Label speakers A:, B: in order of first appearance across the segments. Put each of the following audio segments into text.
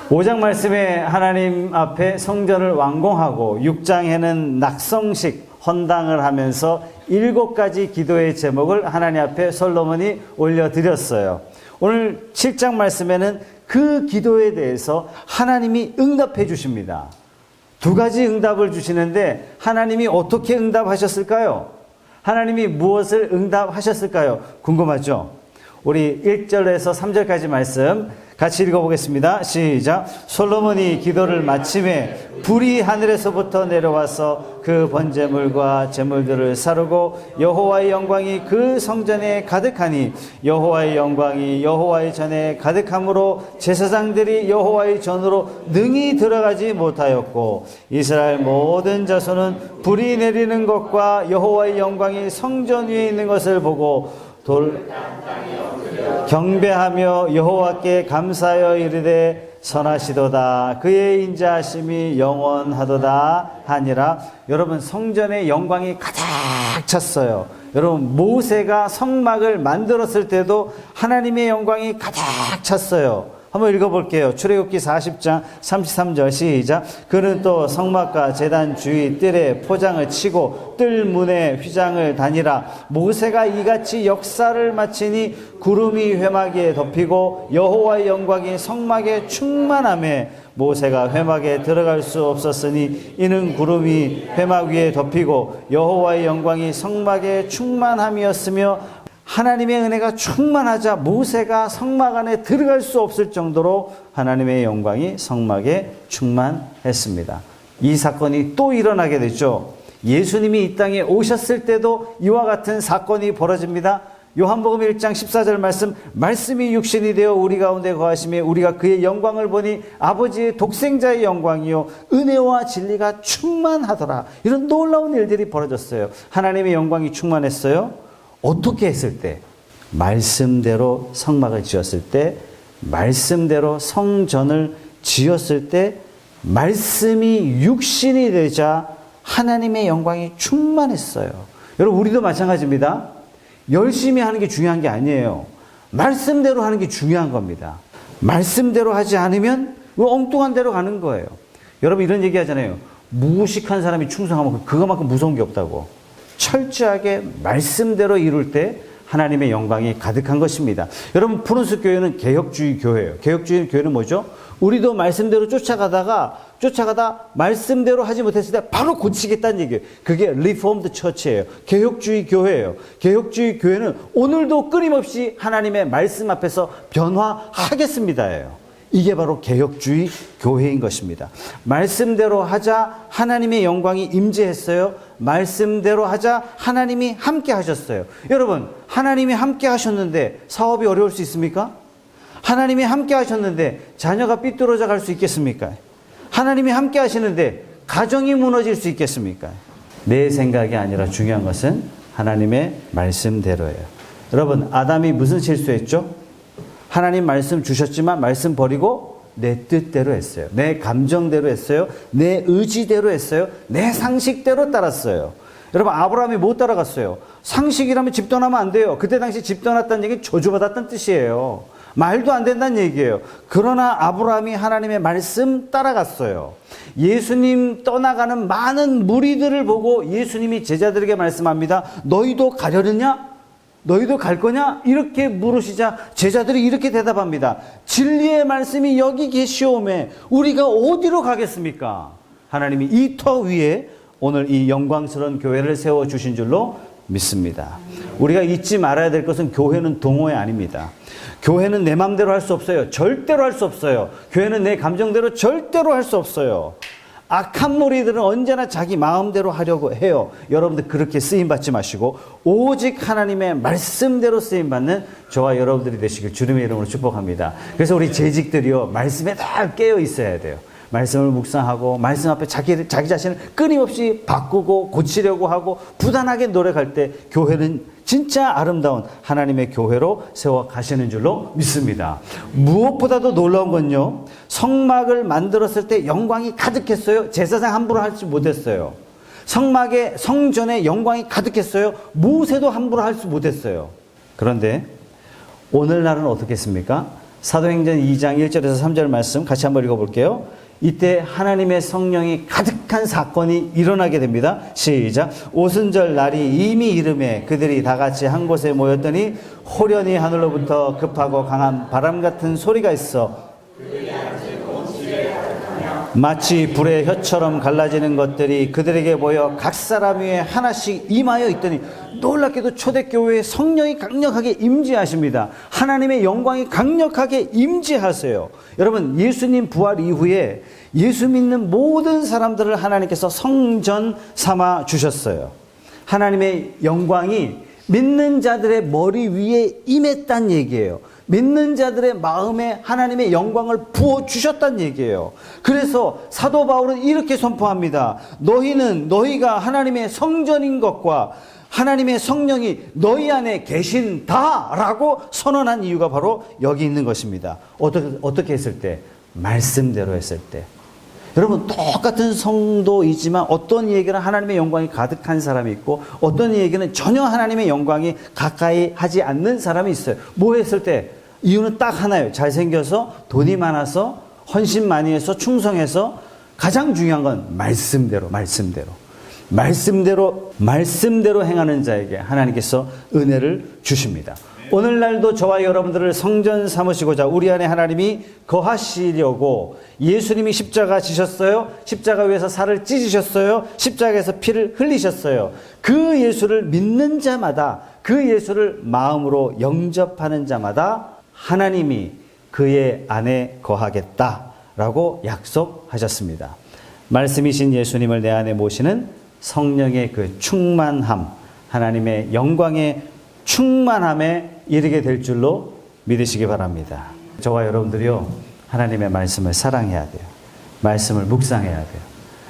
A: 5장 말씀에 하나님 앞에 성전을 완공하고 6장에는 낙성식 헌당을 하면서 7가지 기도의 제목을 하나님 앞에 솔로몬이 올려드렸어요. 오늘 7장 말씀에는 그 기도에 대해서 하나님이 응답해 주십니다. 2가지 응답을 주시는데 하나님이 어떻게 응답하셨을까요? 하나님이 무엇을 응답하셨을까요? 궁금하죠? 우리 1절에서 3절까지 말씀 같이 읽어보겠습니다. 시작. 솔로몬이 기도를 마침에 불이 하늘에서부터 내려와서 그 번제물과 제물들을 사르고 여호와의 영광이 그 성전에 가득하니 여호와의 영광이 여호와의 전에 가득함으로 제사장들이 여호와의 전으로 능히 들어가지 못하였고 이스라엘 모든 자손은 불이 내리는 것과 여호와의 영광이 성전 위에 있는 것을 보고 경배하며 여호와께 감사하여 이르되 선하시도다 그의 인자하심이 영원하도다 하니라. 여러분, 성전의 영광이 가득 찼어요. 여러분, 모세가 성막을 만들었을 때도 하나님의 영광이 가득 찼어요. 한번 읽어볼게요. 출애굽기 40장 33절 시작. 그는 또 성막과 제단 주위 뜰에 포장을 치고 뜰 문에 휘장을 다니라. 모세가 이같이 역사를 마치니 구름이 회막에 덮이고 여호와의 영광이 성막에 충만하매 모세가 회막에 들어갈 수 없었으니 이는 구름이 회막 위에 덮이고 여호와의 영광이 성막에 충만함이었으며 하나님의 은혜가 충만하자 모세가 성막 안에 들어갈 수 없을 정도로 하나님의 영광이 성막에 충만했습니다. 이 사건이 또 일어나게 되죠. 예수님이 이 땅에 오셨을 때도 이와 같은 사건이 벌어집니다. 요한복음 1장 14절 말씀, 말씀이 육신이 되어 우리 가운데 거하시며 우리가 그의 영광을 보니 아버지의 독생자의 영광이요 은혜와 진리가 충만하더라. 이런 놀라운 일들이 벌어졌어요. 하나님의 영광이 충만했어요. 어떻게 했을 때? 말씀대로 성막을 지었을 때, 말씀대로 성전을 지었을 때, 말씀이 육신이 되자 하나님의 영광이 충만했어요. 여러분, 우리도 마찬가지입니다. 열심히 하는 게 중요한 게 아니에요. 말씀대로 하는 게 중요한 겁니다. 말씀대로 하지 않으면 엉뚱한 대로 가는 거예요. 여러분, 이런 얘기 하잖아요. 무식한 사람이 충성하면 그거만큼 무서운 게 없다고. 철저하게 말씀대로 이룰 때 하나님의 영광이 가득한 것입니다. 여러분, 푸른숲 교회는 개혁주의 교회예요. 개혁주의 교회는 뭐죠? 우리도 말씀대로 쫓아가다 말씀대로 하지 못했을 때 바로 고치겠다는 얘기예요. 그게 리포엄드 처치예요. 개혁주의 교회예요. 개혁주의 교회는 오늘도 끊임없이 하나님의 말씀 앞에서 변화하겠습니다예요. 이게 바로 개혁주의 교회인 것입니다. 말씀대로 하자 하나님의 영광이 임재했어요. 말씀대로 하자 하나님이 함께 하셨어요. 여러분, 하나님이 함께 하셨는데 사업이 어려울 수 있습니까? 하나님이 함께 하셨는데 자녀가 삐뚤어져 갈 수 있겠습니까? 하나님이 함께 하시는데 가정이 무너질 수 있겠습니까? 내 생각이 아니라 중요한 것은 하나님의 말씀대로예요. 여러분, 아담이 무슨 실수했죠? 하나님 말씀 주셨지만 말씀 버리고 내 뜻대로 했어요. 내 감정대로 했어요. 내 의지대로 했어요. 내 상식대로 따랐어요. 여러분, 아브라함이 못 따라갔어요. 상식이라면 집 떠나면 안 돼요. 그때 당시 집 떠났다는 얘기는 저주받았다는 뜻이에요. 말도 안 된다는 얘기예요. 그러나 아브라함이 하나님의 말씀 따라갔어요. 예수님 떠나가는 많은 무리들을 보고 예수님이 제자들에게 말씀합니다. 너희도 가려느냐? 너희도 갈 거냐? 이렇게 물으시자 제자들이 이렇게 대답합니다. 진리의 말씀이 여기 계시오매 우리가 어디로 가겠습니까? 하나님이 이 터 위에 오늘 이 영광스러운 교회를 세워주신 줄로 믿습니다. 우리가 잊지 말아야 될 것은 교회는 동호회 아닙니다. 교회는 내 마음대로 할 수 없어요. 절대로 할 수 없어요. 교회는 내 감정대로 절대로 할 수 없어요. 악한 무리들은 언제나 자기 마음대로 하려고 해요. 여러분들 그렇게 쓰임받지 마시고 오직 하나님의 말씀대로 쓰임받는 저와 여러분들이 되시길 주님의 이름으로 축복합니다. 그래서 우리 재직들이요, 말씀에 다 깨어 있어야 돼요. 말씀을 묵상하고 말씀 앞에 자기 자신을 끊임없이 바꾸고 고치려고 하고 부단하게 노력할 때 교회는 진짜 아름다운 하나님의 교회로 세워 가시는 줄로 믿습니다. 무엇보다도 놀라운 건요, 성막을 만들었을 때 영광이 가득했어요. 제사장 함부로 하지 못했어요. 성전에 영광이 가득했어요. 모세도 함부로 할 수 못했어요. 그런데 오늘날은 어떻겠습니까? 사도행전 2장 1절에서 3절 말씀 같이 한번 읽어볼게요. 이때 하나님의 성령이 가득한 사건이 일어나게 됩니다. 시작. 오순절 날이 이미 이름에 그들이 다 같이 한 곳에 모였더니 호련히 하늘로부터 급하고 강한 바람 같은 소리가 있어 마치 불의 혀처럼 갈라지는 것들이 그들에게 모여 각 사람 위에 하나씩 임하여 있더니 놀랍게도 초대교회에 성령이 강력하게 임재하십니다. 하나님의 영광이 강력하게 임재하세요. 여러분, 예수님 부활 이후에 예수 믿는 모든 사람들을 하나님께서 성전 삼아 주셨어요. 하나님의 영광이 믿는 자들의 머리 위에 임했단 얘기예요. 믿는 자들의 마음에 하나님의 영광을 부어주셨단 얘기예요. 그래서 사도 바울은 이렇게 선포합니다. 너희가 하나님의 성전인 것과 하나님의 성령이 너희 안에 계신다라고 선언한 이유가 바로 여기 있는 것입니다. 어떻게 했을 때? 말씀대로 했을 때. 여러분, 똑같은 성도이지만 어떤 얘기는 하나님의 영광이 가득한 사람이 있고 어떤 얘기는 전혀 하나님의 영광이 가까이 하지 않는 사람이 있어요. 뭐 했을 때? 이유는 딱 하나예요. 잘생겨서, 돈이 많아서, 헌신 많이 해서, 충성해서. 가장 중요한 건 말씀대로 행하는 자에게 하나님께서 은혜를 주십니다. 오늘날도 저와 여러분들을 성전 삼으시고자 우리 안에 하나님이 거하시려고 예수님이 십자가 지셨어요. 십자가 위에서 살을 찢으셨어요. 십자가에서 피를 흘리셨어요. 그 예수를 믿는 자마다, 그 예수를 마음으로 영접하는 자마다 하나님이 그의 안에 거하겠다라고 약속하셨습니다. 말씀이신 예수님을 내 안에 모시는 성령의 그 충만함, 하나님의 영광의 충만함에 이르게 될 줄로 믿으시기 바랍니다. 저와 여러분들이요, 하나님의 말씀을 사랑해야 돼요. 말씀을 묵상해야 돼요.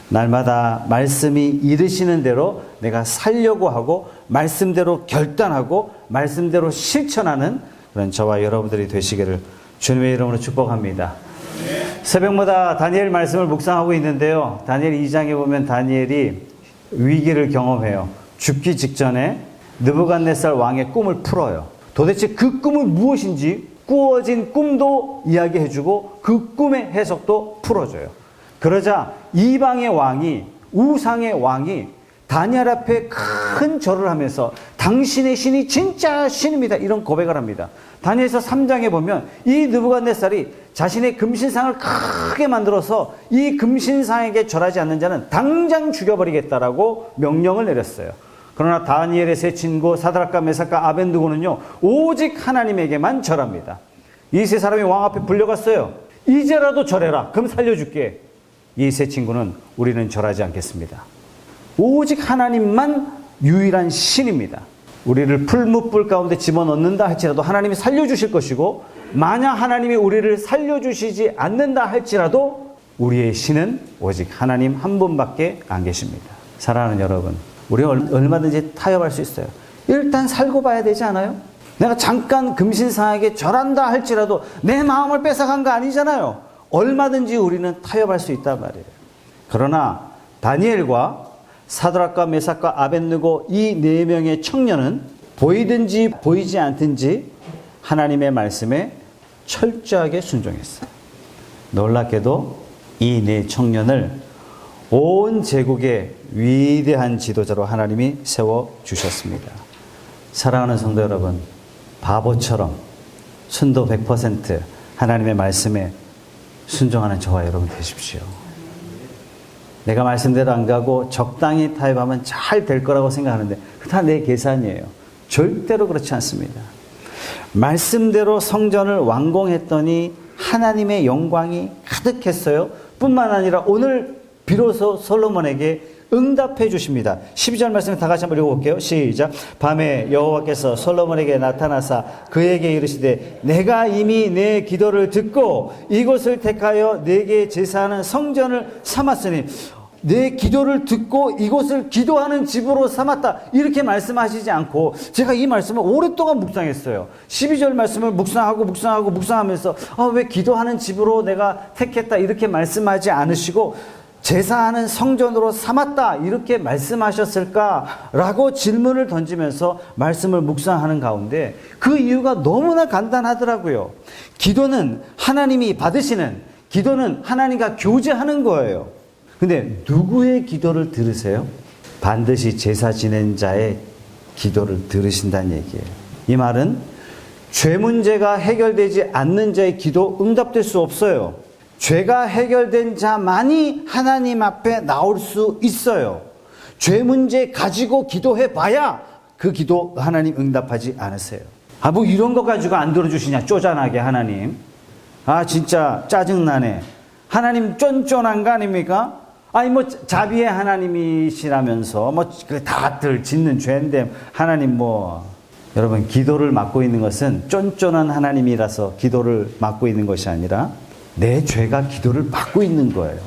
A: 날마다 말씀이 이르시는 대로 내가 살려고 하고 말씀대로 결단하고 말씀대로 실천하는 그런 저와 여러분들이 되시기를 주님의 이름으로 축복합니다. 새벽마다 다니엘 말씀을 묵상하고 있는데요. 다니엘 2장에 보면 다니엘이 위기를 경험해요. 죽기 직전에 느부갓네살 왕의 꿈을 풀어요. 도대체 그 꿈은 무엇인지 꾸어진 꿈도 이야기해주고 그 꿈의 해석도 풀어줘요. 그러자 이방의 왕이, 우상의 왕이 다니엘 앞에 큰 절을 하면서 당신의 신이 진짜 신입니다, 이런 고백을 합니다. 다니엘서 3장에 보면 이 느부갓네살이 자신의 금신상을 크게 만들어서 이 금신상에게 절하지 않는 자는 당장 죽여버리겠다라고 명령을 내렸어요. 그러나 다니엘의 세 친구 사드락과 메삭과 아벤느고는요, 오직 하나님에게만 절합니다. 이 세 사람이 왕 앞에 불려갔어요. 이제라도 절해라, 그럼 살려줄게. 이 세 친구는 우리는 절하지 않겠습니다. 오직 하나님만 유일한 신입니다. 우리를 풀무불 가운데 집어넣는다 할지라도 하나님이 살려주실 것이고, 만약 하나님이 우리를 살려주시지 않는다 할지라도 우리의 신은 오직 하나님 한 분밖에 안 계십니다. 사랑하는 여러분, 우리가 얼마든지 타협할 수 있어요. 일단 살고 봐야 되지 않아요? 내가 잠깐 금신상에게 절한다 할지라도 내 마음을 뺏어간 거 아니잖아요. 얼마든지 우리는 타협할 수 있단 말이에요. 그러나 다니엘과 사드락과 메삭과 아벳느고 이 네 명의 청년은 보이든지 보이지 않든지 하나님의 말씀에 철저하게 순종했어요. 놀랍게도 이 네 청년을 온 제국의 위대한 지도자로 하나님이 세워주셨습니다. 사랑하는 성도 여러분, 바보처럼 순도 100% 하나님의 말씀에 순종하는 저와 여러분 되십시오. 내가 말씀대로 안 가고 적당히 타협하면 잘 될 거라고 생각하는데 그 다 내 계산이에요. 절대로 그렇지 않습니다. 말씀대로 성전을 완공했더니 하나님의 영광이 가득했어요. 뿐만 아니라 오늘 비로소 솔로몬에게 응답해 주십니다. 12절 말씀 다 같이 한번 읽어볼게요. 시작. 밤에 여호와께서 솔로몬에게 나타나사 그에게 이르시되 내가 이미 내 기도를 듣고 이곳을 택하여 내게 제사하는 성전을 삼았으니, 내 기도를 듣고 이곳을 기도하는 집으로 삼았다, 이렇게 말씀하시지 않고 제가 이 말씀을 오랫동안 묵상했어요. 12절 말씀을 묵상하면서 왜 기도하는 집으로 내가 택했다 이렇게 말씀하지 않으시고 제사하는 성전으로 삼았다 이렇게 말씀하셨을까라고 질문을 던지면서 말씀을 묵상하는 가운데 그 이유가 너무나 간단하더라고요. 기도는 하나님이 받으시는, 기도는 하나님과 교제하는 거예요. 근데 누구의 기도를 들으세요? 반드시 제사 지낸 자의 기도를 들으신다는 얘기예요. 이 말은 죄 문제가 해결되지 않는 자의 기도 응답될 수 없어요. 죄가 해결된 자만이 하나님 앞에 나올 수 있어요. 죄 문제 가지고 기도해 봐야 그 기도 하나님 응답하지 않으세요. 아, 뭐 이런 거 가지고 안 들어주시냐, 쪼잔하게 하나님. 아, 진짜 짜증나네. 하나님 쫀쫀한 거 아닙니까? 아니, 뭐 자비의 하나님이시라면서 뭐 다들 짓는 죄인데 하나님 뭐. 여러분, 기도를 맡고 있는 것은 쫀쫀한 하나님이라서 기도를 맡고 있는 것이 아니라 내 죄가 기도를 막고 있는 거예요.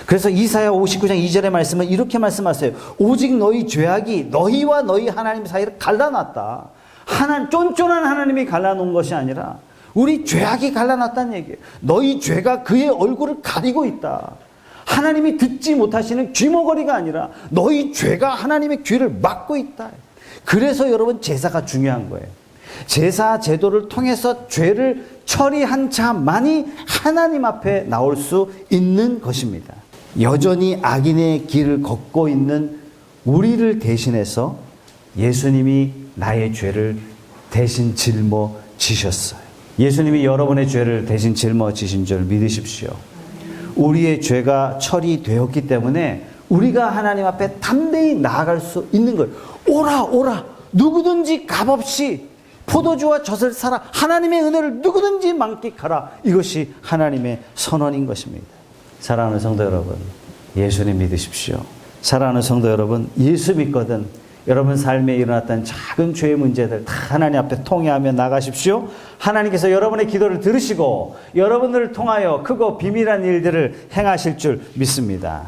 A: 그래서 이사야 59장 2절의 말씀은 이렇게 말씀하세요. 오직 너희 죄악이 너희와 너희 하나님 사이를 갈라놨다. 쫀쫀한 하나님이 갈라놓은 것이 아니라 우리 죄악이 갈라놨다는 얘기예요. 너희 죄가 그의 얼굴을 가리고 있다. 하나님이 듣지 못하시는 귀머거리가 아니라 너희 죄가 하나님의 귀를 막고 있다. 그래서 여러분, 제사가 중요한 거예요. 제사 제도를 통해서 죄를 처리한 자만이 하나님 앞에 나올 수 있는 것입니다. 여전히 악인의 길을 걷고 있는 우리를 대신해서 예수님이 나의 죄를 대신 짊어지셨어요. 예수님이 여러분의 죄를 대신 짊어지신 줄 믿으십시오. 우리의 죄가 처리되었기 때문에 우리가 하나님 앞에 담대히 나아갈 수 있는 거예요. 오라 오라, 누구든지 값없이 포도주와 젖을 사라. 하나님의 은혜를 누구든지 만끽하라. 이것이 하나님의 선언인 것입니다. 사랑하는 성도 여러분, 예수님 믿으십시오. 사랑하는 성도 여러분, 예수 믿거든 여러분 삶에 일어났던 작은 죄의 문제들 다 하나님 앞에 통회하며 나가십시오. 하나님께서 여러분의 기도를 들으시고 여러분들을 통하여 크고 비밀한 일들을 행하실 줄 믿습니다.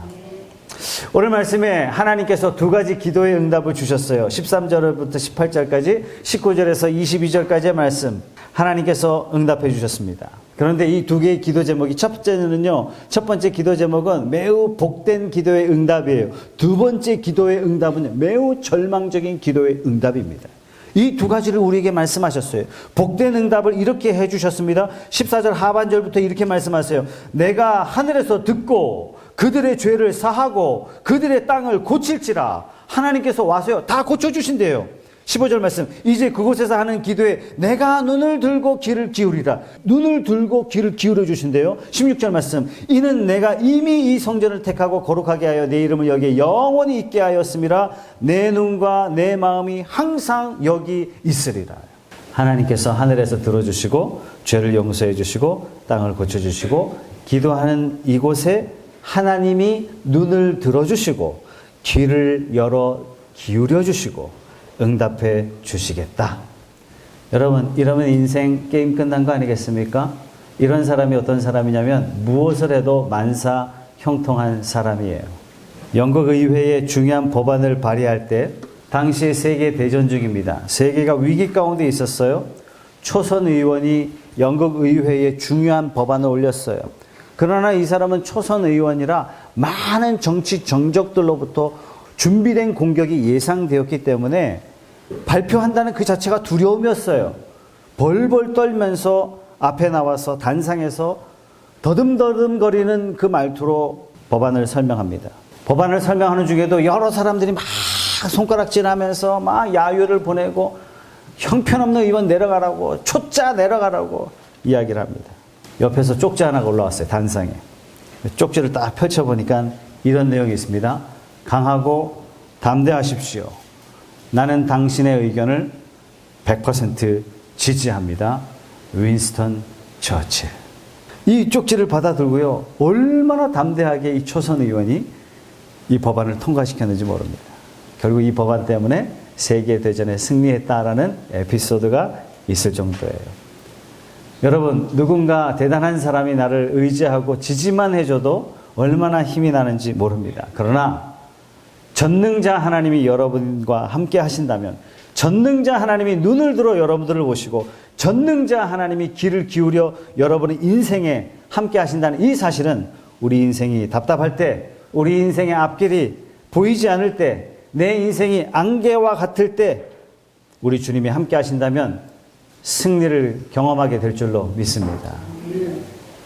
A: 오늘 말씀에 하나님께서 두 가지 기도의 응답을 주셨어요. 13절부터 18절까지, 19절에서 22절까지의 말씀 하나님께서 응답해 주셨습니다. 그런데 이 두 개의 기도 제목이, 첫 번째 기도 제목은 매우 복된 기도의 응답이에요. 두 번째 기도의 응답은 매우 절망적인 기도의 응답입니다. 이 두 가지를 우리에게 말씀하셨어요. 복된 응답을 이렇게 해주셨습니다. 14절 하반절부터 이렇게 말씀하세요. 내가 하늘에서 듣고 그들의 죄를 사하고 그들의 땅을 고칠지라. 하나님께서 와서요 다 고쳐주신대요. 15절 말씀, 이제 그곳에서 하는 기도에 내가 눈을 들고 귀를 기울이라. 눈을 들고 귀를 기울여 주신대요. 16절 말씀, 이는 내가 이미 이 성전을 택하고 거룩하게 하여 내 이름을 여기에 영원히 있게 하였음이라. 내 눈과 내 마음이 항상 여기 있으리라. 하나님께서 하늘에서 들어주시고 죄를 용서해 주시고 땅을 고쳐주시고 기도하는 이곳에 하나님이 눈을 들어주시고 귀를 열어 기울여 주시고 응답해 주시겠다. 여러분, 이러면 인생 게임 끝난 거 아니겠습니까? 이런 사람이 어떤 사람이냐면 무엇을 해도 만사 형통한 사람이에요. 영국 의회에 중요한 법안을 발의할 때 당시에 세계 대전 중입니다. 세계가 위기 가운데 있었어요. 초선 의원이 영국 의회에 중요한 법안을 올렸어요. 그러나 이 사람은 초선 의원이라 많은 정치 정적들로부터 준비된 공격이 예상되었기 때문에 발표한다는 그 자체가 두려움이었어요. 벌벌 떨면서 앞에 나와서 단상에서 더듬더듬거리는 그 말투로 법안을 설명합니다. 법안을 설명하는 중에도 여러 사람들이 막 손가락질하면서 막 야유를 보내고 형편없는 의원 내려가라고, 초짜 내려가라고 이야기를 합니다. 옆에서 쪽지 하나가 올라왔어요. 단상에. 쪽지를 딱 펼쳐보니까 이런 내용이 있습니다. 강하고 담대하십시오. 나는 당신의 의견을 100% 지지합니다. 윈스턴 처칠. 이 쪽지를 받아들고요, 얼마나 담대하게 이 초선 의원이 이 법안을 통과시켰는지 모릅니다. 결국 이 법안 때문에 세계대전에 승리했다라는 에피소드가 있을 정도예요. 여러분, 누군가 대단한 사람이 나를 의지하고 지지만 해줘도 얼마나 힘이 나는지 모릅니다. 그러나 전능자 하나님이 여러분과 함께 하신다면, 전능자 하나님이 눈을 들어 여러분들을 보시고 전능자 하나님이 귀를 기울여 여러분의 인생에 함께 하신다는 이 사실은 우리 인생이 답답할 때, 우리 인생의 앞길이 보이지 않을 때, 내 인생이 안개와 같을 때 우리 주님이 함께 하신다면 승리를 경험하게 될 줄로 믿습니다.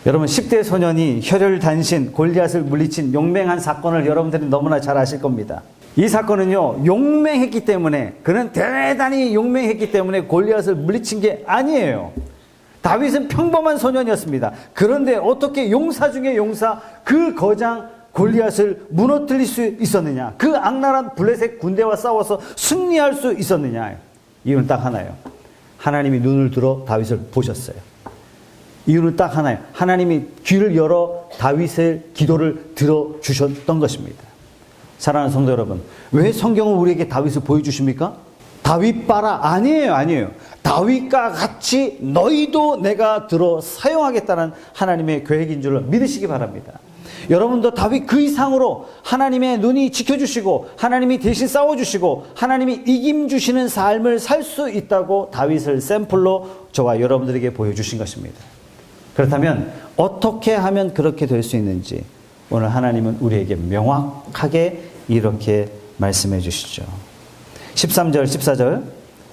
A: 여러분 10대 소년이 혈혈단신 골리앗을 물리친 용맹한 사건을 여러분들이 너무나 잘 아실 겁니다. 이 사건은요, 용맹했기 때문에, 그는 대단히 용맹했기 때문에 골리앗을 물리친 게 아니에요. 다윗은 평범한 소년이었습니다. 그런데 어떻게 용사 중에 용사 그 거장 골리앗을 무너뜨릴 수 있었느냐? 그 악랄한 블레셋 군대와 싸워서 승리할 수 있었느냐? 이유는 딱 하나예요. 하나님이 눈을 들어 다윗을 보셨어요. 이유는 딱 하나예요. 하나님이 귀를 열어 다윗의 기도를 들어주셨던 것입니다. 사랑하는 성도 여러분, 왜 성경은 우리에게 다윗을 보여주십니까? 다윗 봐라. 아니에요. 다윗과 같이 너희도 내가 들어 사용하겠다는 하나님의 계획인 줄로 믿으시기 바랍니다. 여러분도 다윗 그 이상으로 하나님의 눈이 지켜주시고 하나님이 대신 싸워주시고 하나님이 이김 주시는 삶을 살 수 있다고 다윗을 샘플로 저와 여러분들에게 보여주신 것입니다. 그렇다면 어떻게 하면 그렇게 될 수 있는지 오늘 하나님은 우리에게 명확하게 이렇게 말씀해 주시죠. 13절 14절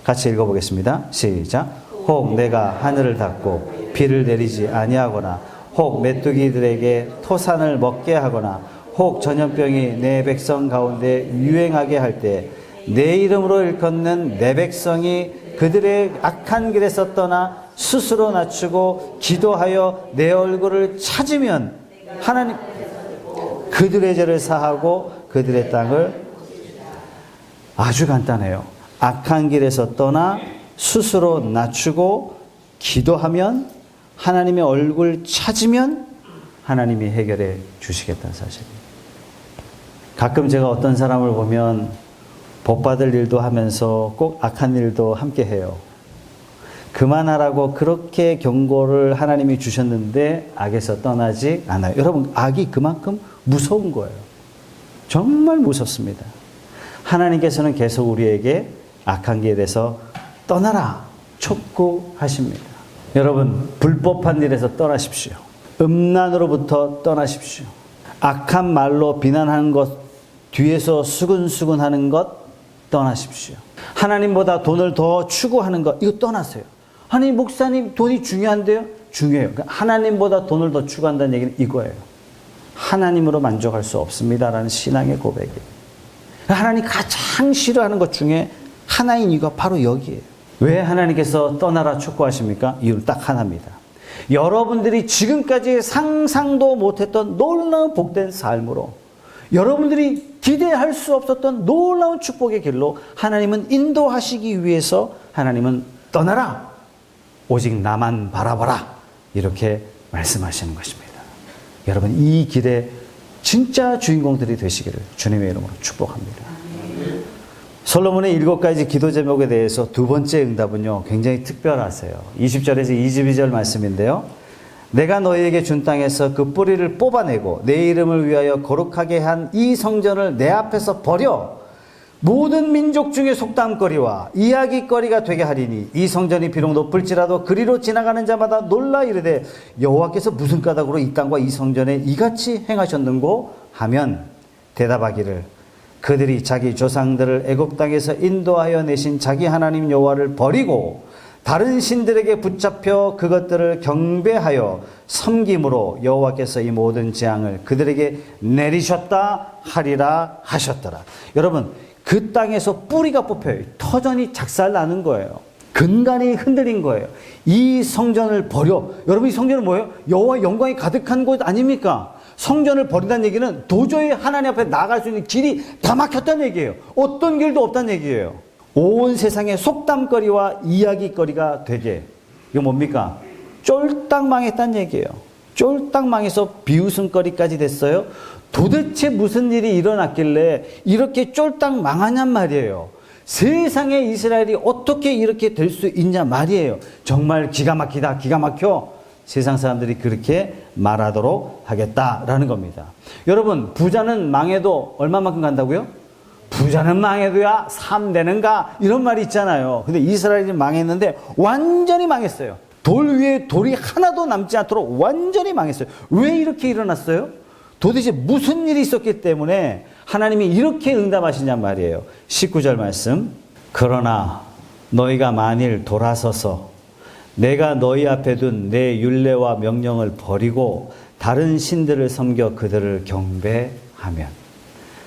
A: 같이 읽어보겠습니다. 시작. 혹 내가 하늘을 닫고 비를 내리지 아니하거나 혹 메뚜기들에게 토산을 먹게 하거나 혹 전염병이 내 백성 가운데 유행하게 할 때 내 이름으로 일컫는 내 백성이 그들의 악한 길에서 떠나 스스로 낮추고 기도하여 내 얼굴을 찾으면 하나님 그들의 죄를 사하고 그들의 땅을, 아주 간단해요. 악한 길에서 떠나 스스로 낮추고 기도하면 하나님의 얼굴 찾으면 하나님이 해결해 주시겠다는 사실입니다. 가끔 제가 어떤 사람을 보면 복받을 일도 하면서 꼭 악한 일도 함께 해요. 그만하라고 그렇게 경고를 하나님이 주셨는데 악에서 떠나지 않아요. 여러분, 악이 그만큼 무서운 거예요. 정말 무섭습니다. 하나님께서는 계속 우리에게 악한 길에서 떠나라 촉구하십니다. 여러분, 불법한 일에서 떠나십시오. 음란으로부터 떠나십시오. 악한 말로 비난하는 것, 뒤에서 수근수근 하는 것 떠나십시오. 하나님보다 돈을 더 추구하는 것, 이거 떠나세요. 아니, 목사님 돈이 중요한데요? 중요해요. 하나님보다 돈을 더 추구한다는 얘기는 이거예요. 하나님으로 만족할 수 없습니다라는 신앙의 고백이에요. 하나님 가장 싫어하는 것 중에 하나인 이유가 바로 여기에요. 왜 하나님께서 떠나라 촉구하십니까? 이유는 딱 하나입니다. 여러분들이 지금까지 상상도 못했던 놀라운 복된 삶으로, 여러분들이 기대할 수 없었던 놀라운 축복의 길로 하나님은 인도하시기 위해서 하나님은 떠나라, 오직 나만 바라봐라, 이렇게 말씀하시는 것입니다. 여러분, 이 길에 진짜 주인공들이 되시기를 주님의 이름으로 축복합니다. 솔로몬의 7가지 기도 제목에 대해서 두 번째 응답은요, 굉장히 특별하세요. 20절에서 22절 말씀인데요. 내가 너희에게 준 땅에서 그 뿌리를 뽑아내고 내 이름을 위하여 거룩하게 한 이 성전을 내 앞에서 버려 모든 민족 중에 속담거리와 이야기거리가 되게 하리니 이 성전이 비록 높을지라도 그리로 지나가는 자마다 놀라 이르되 여호와께서 무슨 까닭으로 이 땅과 이 성전에 이같이 행하셨는고 하면 대답하기를 그들이 자기 조상들을 애굽 땅에서 인도하여 내신 자기 하나님 여호와를 버리고 다른 신들에게 붙잡혀 그것들을 경배하여 섬김으로 여호와께서 이 모든 재앙을 그들에게 내리셨다 하리라 하셨더라. 여러분, 그 땅에서 뿌리가 뽑혀요. 터전이 작살나는 거예요. 근간이 흔들린 거예요. 이 성전을 버려. 여러분, 이 성전은 뭐예요? 여호와의 영광이 가득한 곳 아닙니까? 성전을 버린다는 얘기는 도저히 하나님 앞에 나아갈 수 있는 길이 다 막혔다는 얘기예요. 어떤 길도 없다는 얘기예요. 온 세상에 속담거리와 이야기거리가 되게, 이거 뭡니까? 쫄딱 망했다는 얘기예요. 쫄딱 망해서 비웃음거리까지 됐어요. 도대체 무슨 일이 일어났길래 이렇게 쫄딱 망하냔 말이에요. 세상에 이스라엘이 어떻게 이렇게 될 수 있냐 말이에요. 정말 기가 막히다, 기가 막혀. 세상 사람들이 그렇게 말하도록 하겠다라는 겁니다. 여러분, 부자는 망해도 얼마만큼 간다고요? 부자는 망해도야 3대는가? 이런 말이 있잖아요. 근데 이스라엘이 망했는데 완전히 망했어요. 돌 위에 돌이 하나도 남지 않도록 완전히 망했어요. 왜 이렇게 일어났어요? 도대체 무슨 일이 있었기 때문에 하나님이 이렇게 응답하시냔 말이에요. 19절 말씀. 그러나 너희가 만일 돌아서서 내가 너희 앞에 둔 내 율례와 명령을 버리고 다른 신들을 섬겨 그들을 경배하면,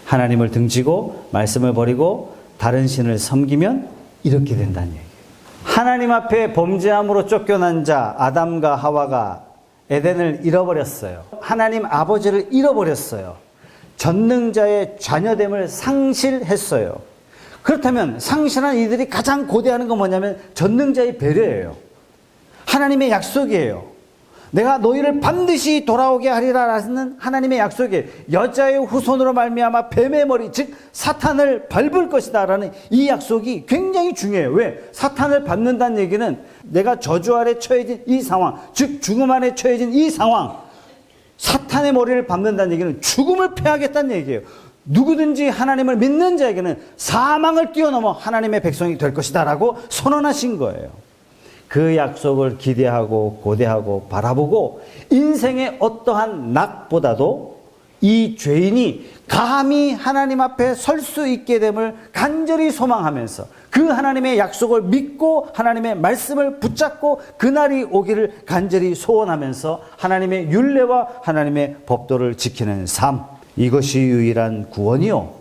A: 하나님을 등지고 말씀을 버리고 다른 신을 섬기면 이렇게 된다는 얘기예요. 하나님 앞에 범죄함으로 쫓겨난 자 아담과 하와가 에덴을 잃어버렸어요. 하나님 아버지를 잃어버렸어요. 전능자의 자녀됨을 상실했어요. 그렇다면 상실한 이들이 가장 고대하는 건 뭐냐면 전능자의 배려예요. 하나님의 약속이에요. 내가 너희를 반드시 돌아오게 하리라라는 하나님의 약속이에요. 여자의 후손으로 말미암아 뱀의 머리, 즉 사탄을 밟을 것이다 라는 이 약속이 굉장히 중요해요. 왜? 사탄을 밟는다는 얘기는 내가 저주 아래 처해진 이 상황, 즉 죽음 안에 처해진 이 상황, 사탄의 머리를 밟는다는 얘기는 죽음을 패하겠다는 얘기예요. 누구든지 하나님을 믿는 자에게는 사망을 뛰어넘어 하나님의 백성이 될 것이다 라고 선언하신 거예요. 그 약속을 기대하고 고대하고 바라보고 인생의 어떠한 낙보다도 이 죄인이 감히 하나님 앞에 설 수 있게 됨을 간절히 소망하면서 그 하나님의 약속을 믿고 하나님의 말씀을 붙잡고 그날이 오기를 간절히 소원하면서 하나님의 율례와 하나님의 법도를 지키는 삶, 이것이 유일한 구원이요,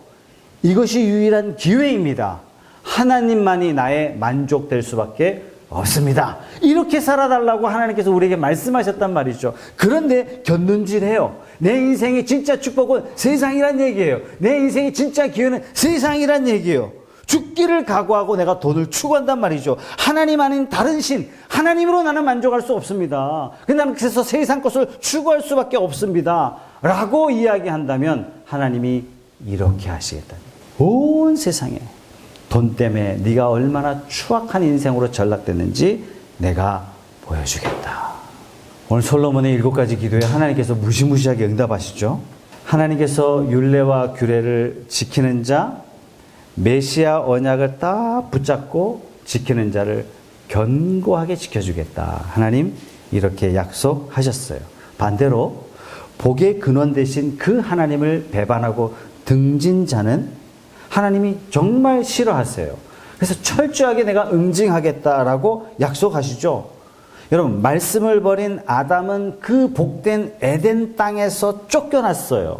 A: 이것이 유일한 기회입니다. 하나님만이 나의 만족될 수밖에 없습니다. 이렇게 살아달라고 하나님께서 우리에게 말씀하셨단 말이죠. 그런데 곁눈질해요. 내 인생의 진짜 축복은 세상이란 얘기예요. 내 인생의 진짜 기회는 세상이란 얘기예요. 죽기를 각오하고 내가 돈을 추구한단 말이죠. 하나님 아닌 다른 신, 하나님으로 나는 만족할 수 없습니다. 나는 그래서 세상 것을 추구할 수밖에 없습니다 라고 이야기한다면 하나님이 이렇게 하시겠다. 온 세상에 돈 때문에 네가 얼마나 추악한 인생으로 전락됐는지 내가 보여주겠다. 오늘 솔로몬의 7가지 기도에 하나님께서 무시무시하게 응답하시죠. 하나님께서 율례와 규례를 지키는 자, 메시아 언약을 딱 붙잡고 지키는 자를 견고하게 지켜주겠다. 하나님 이렇게 약속하셨어요. 반대로 복의 근원 되신 그 하나님을 배반하고 등진 자는 하나님이 정말 싫어하세요. 그래서 철저하게 내가 응징하겠다라고 약속하시죠. 여러분, 말씀을 버린 아담은 그 복된 에덴 땅에서 쫓겨났어요.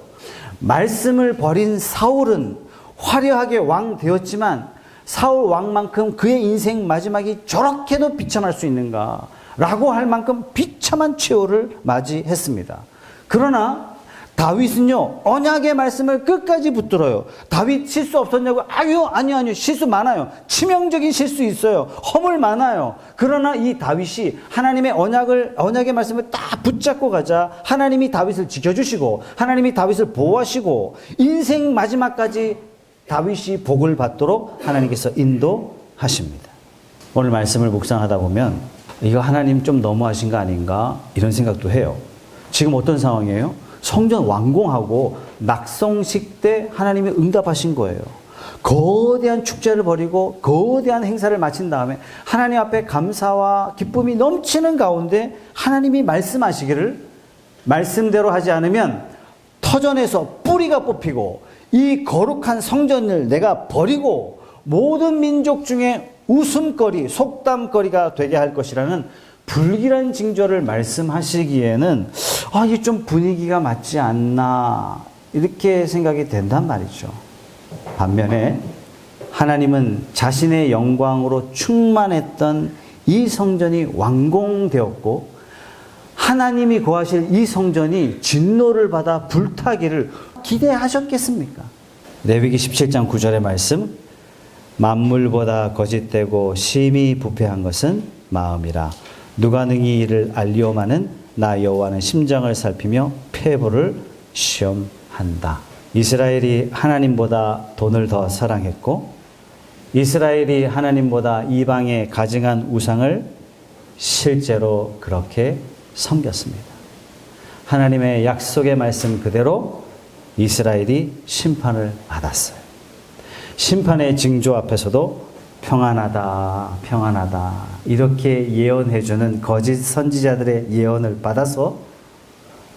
A: 말씀을 버린 사울은 화려하게 왕 되었지만 사울 왕만큼 그의 인생 마지막이 저렇게도 비참할 수 있는가 라고 할 만큼 비참한 최후를 맞이했습니다. 그러나 다윗은요, 언약의 말씀을 끝까지 붙들어요. 다윗 실수 없었냐고? 아니요. 실수 많아요. 치명적인 실수 있어요. 허물 많아요. 그러나 이 다윗이 하나님의 언약의 말씀을 딱 붙잡고 가자 하나님이 다윗을 지켜주시고 하나님이 다윗을 보호하시고 인생 마지막까지 다윗이 복을 받도록 하나님께서 인도하십니다. 오늘 말씀을 묵상하다 보면 이거 하나님 좀 너무하신 거 아닌가 이런 생각도 해요. 지금 어떤 상황이에요? 성전 완공하고 낙성식 때 하나님이 응답하신 거예요. 거대한 축제를 벌이고 거대한 행사를 마친 다음에 하나님 앞에 감사와 기쁨이 넘치는 가운데 하나님이 말씀하시기를 말씀대로 하지 않으면 터전에서 뿌리가 뽑히고 이 거룩한 성전을 내가 버리고 모든 민족 중에 웃음거리, 속담거리가 되게 할 것이라는 불길한 징조를 말씀하시기에는 이게 좀 분위기가 맞지 않나 이렇게 생각이 된단 말이죠. 반면에 하나님은 자신의 영광으로 충만했던 이 성전이 완공되었고 하나님이 거하실 이 성전이 진노를 받아 불타기를 기대하셨겠습니까? 레위기 17장 9절의 말씀, 만물보다 거짓되고 심히 부패한 것은 마음이라. 누가 능히 이를 알리오마는 나 여호와는 심정을 살피며 폐부를 시험한다. 이스라엘이 하나님보다 돈을 더 사랑했고 이스라엘이 하나님보다 이방의 가증한 우상을 실제로 그렇게 섬겼습니다. 하나님의 약속의 말씀 그대로 이스라엘이 심판을 받았어요. 심판의 징조 앞에서도 평안하다 이렇게 예언해주는 거짓 선지자들의 예언을 받아서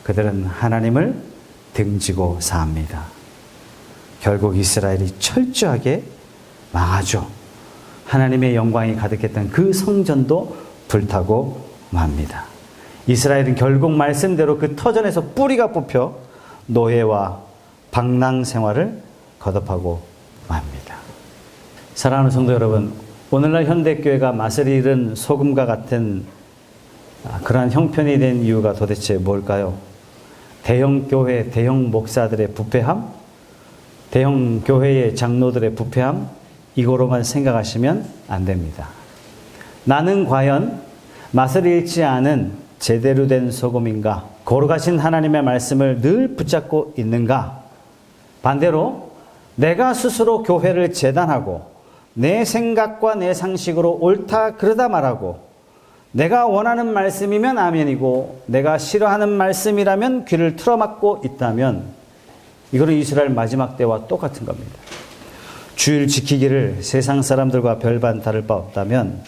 A: 그들은 하나님을 등지고 삽니다. 결국 이스라엘이 철저하게 망하죠. 하나님의 영광이 가득했던 그 성전도 불타고 맙니다. 이스라엘은 결국 말씀대로 그 터전에서 뿌리가 뽑혀 노예와 방랑 생활을 거듭하고 맙니다. 사랑하는 성도 여러분, 오늘날 현대교회가 맛을 잃은 소금과 같은 그러한 형편이 된 이유가 도대체 뭘까요? 대형 교회, 대형 목사들의 부패함, 대형 교회의 장로들의 부패함, 이거로만 생각하시면 안 됩니다. 나는 과연 맛을 잃지 않은 제대로 된 소금인가? 거룩하신 하나님의 말씀을 늘 붙잡고 있는가? 반대로 내가 스스로 교회를 재단하고 내 생각과 내 상식으로 옳다 그러다 말하고 내가 원하는 말씀이면 아멘이고 내가 싫어하는 말씀이라면 귀를 틀어막고 있다면 이거는 이스라엘 마지막 때와 똑같은 겁니다. 주일 지키기를 세상 사람들과 별반 다를 바 없다면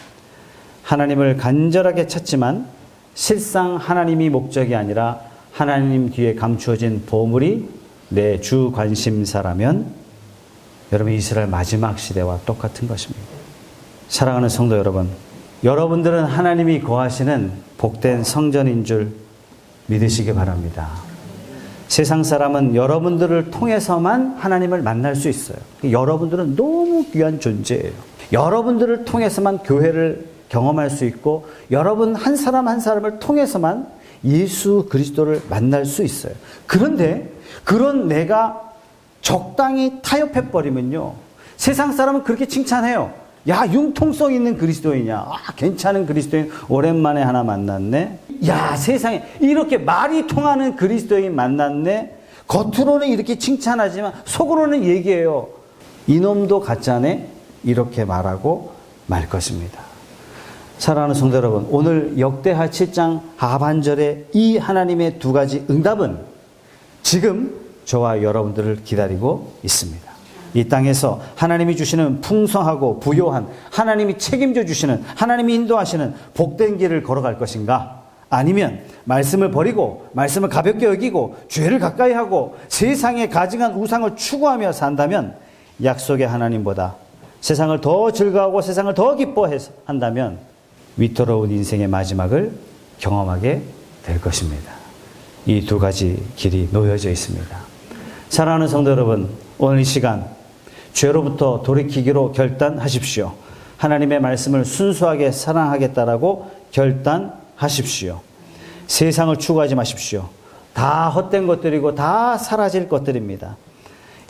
A: 하나님을 간절하게 찾지만 실상 하나님이 목적이 아니라 하나님 뒤에 감추어진 보물이 내 주 관심사라면 여러분 이스라엘 마지막 시대와 똑같은 것입니다. 사랑하는 성도 여러분, 여러분들은 하나님이 거하시는 복된 성전인 줄 믿으시기 바랍니다. 세상 사람은 여러분들을 통해서만 하나님을 만날 수 있어요. 여러분들은 너무 귀한 존재예요. 여러분들을 통해서만 교회를 경험할 수 있고 여러분 한 사람 한 사람을 통해서만 예수 그리스도를 만날 수 있어요. 그런데 그런 내가 적당히 타협해버리면요, 세상 사람은 그렇게 칭찬해요. 야, 융통성 있는 그리스도인이야. 아, 괜찮은 그리스도인 오랜만에 하나 만났네. 야, 세상에 이렇게 말이 통하는 그리스도인 만났네. 겉으로는 이렇게 칭찬하지만 속으로는 얘기해요. 이놈도 가짜네. 이렇게 말하고 말 것입니다. 사랑하는 성도 여러분, 오늘 역대하 7장 하반절의 이 하나님의 두 가지 응답은 지금 저와 여러분들을 기다리고 있습니다. 이 땅에서 하나님이 주시는 풍성하고 부요한, 하나님이 책임져 주시는, 하나님이 인도하시는 복된 길을 걸어갈 것인가? 아니면 말씀을 버리고 말씀을 가볍게 여기고 죄를 가까이 하고 세상에 가증한 우상을 추구하며 산다면 약속의 하나님보다 세상을 더 즐거워하고 세상을 더 기뻐해서 한다면 위태로운 인생의 마지막을 경험하게 될 것입니다. 이 두 가지 길이 놓여져 있습니다. 사랑하는 성도 여러분, 오늘 이 시간 죄로부터 돌이키기로 결단하십시오. 하나님의 말씀을 순수하게 사랑하겠다라고 결단하십시오. 세상을 추구하지 마십시오. 다 헛된 것들이고 다 사라질 것들입니다.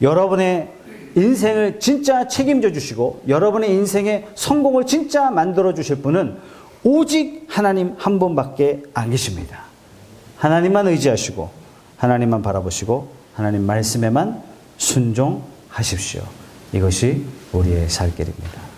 A: 여러분의 인생을 진짜 책임져 주시고 여러분의 인생의 성공을 진짜 만들어 주실 분은 오직 하나님 한 분밖에 안 계십니다. 하나님만 의지하시고 하나님만 바라보시고 하나님 말씀에만 순종하십시오. 이것이 우리의 살 길입니다.